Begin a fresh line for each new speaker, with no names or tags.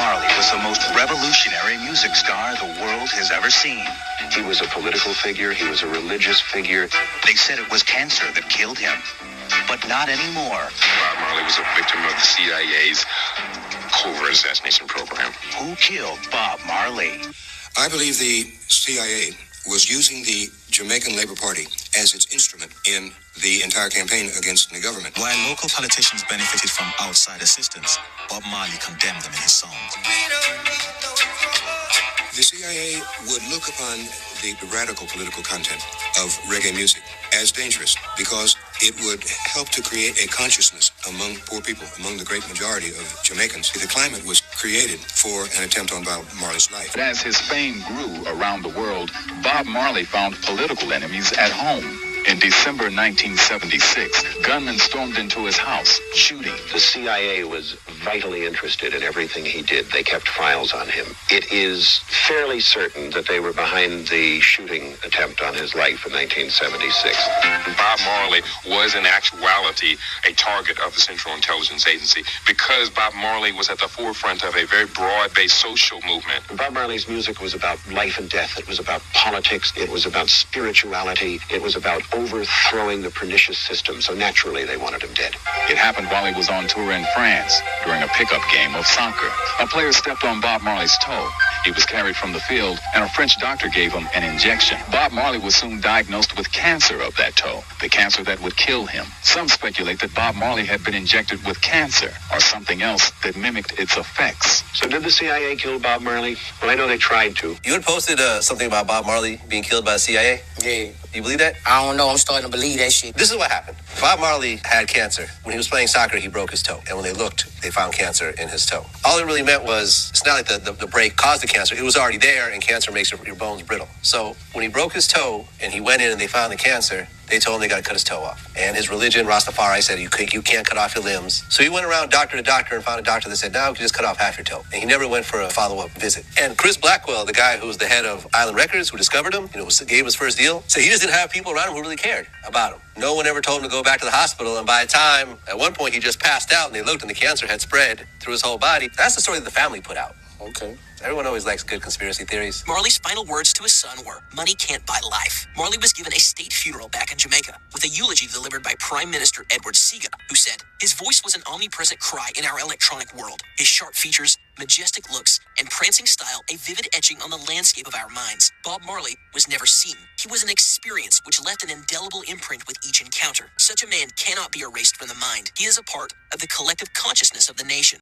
Marley was the most revolutionary music star the world has ever seen.
He was a political figure. He was a religious figure.
They said it was cancer that killed him, but not anymore.
Bob Marley was a victim of the CIA's covert assassination program.
Who killed Bob Marley?
I believe the CIA was using the Jamaican Labour Party as its instrument in the entire campaign against the government.
While local politicians benefited from outside assistance, Bob Marley condemned them in his songs.
The CIA would look upon the radical political content of reggae music as dangerous because it would help to create a consciousness among poor people, among the great majority of Jamaicans. The climate was created for an attempt on Bob Marley's life.
But as his fame grew around the world, Bob Marley found political enemies at home. In December 1976, gunmen stormed into his house, shooting.
The CIA was vitally interested in everything he did. They kept files on him. It is fairly certain that they were behind the shooting attempt on his life in 1976.
Bob Marley was in actuality a target of the Central Intelligence Agency because Bob Marley was at the forefront of a very broad-based social movement.
Bob Marley's music was about life and death. It was about politics. It was about spirituality. It was about overthrowing the pernicious system. So naturally, they wanted him dead.
It happened while he was on tour in France during a pickup game of soccer. A player stepped on Bob Marley's toe. He was carried from the field, and a French doctor gave him an injection. Bob Marley was soon diagnosed with cancer of that toe, the cancer that would kill him. Some speculate that Bob Marley had been injected with cancer or something else that mimicked its effects.
So did the CIA kill Bob Marley? Well, I know they tried to.
You had posted something about Bob Marley being killed by the CIA?
Yeah.
You believe that?
I don't know. I'm starting to believe that shit.
This is what happened. Bob Marley had cancer. When he was playing soccer, he broke his toe. And when they looked, they found cancer in his toe. All it really meant was, it's not like the break caused the cancer. It was already there, and cancer makes your bones brittle. So when he broke his toe and he went in and they found the cancer, they told him they got to cut his toe off. And his religion, Rastafari, said you can't cut off your limbs. So he went around doctor to doctor and found a doctor that said, now you can just cut off half your toe. And he never went for a follow-up visit. And Chris Blackwell, the guy who was the head of Island Records, who discovered him, gave him his first deal, said he just didn't have people around him who really cared about him. No one ever told him to go back to the hospital. And by the time, at one point, he just passed out and they looked and the cancer had spread through his whole body. That's the story that the family put out.
Okay.
Everyone always likes good conspiracy theories.
Marley's final words to his son were, "Money can't buy life." Marley was given a state funeral back in Jamaica with a eulogy delivered by Prime Minister Edward Seaga, who said, "His voice was an omnipresent cry in our electronic world. His sharp features, majestic looks, and prancing style a vivid etching on the landscape of our minds. Bob Marley was never seen. He was an experience which left an indelible imprint with each encounter. Such a man cannot be erased from the mind. He is a part of the collective consciousness of the nation."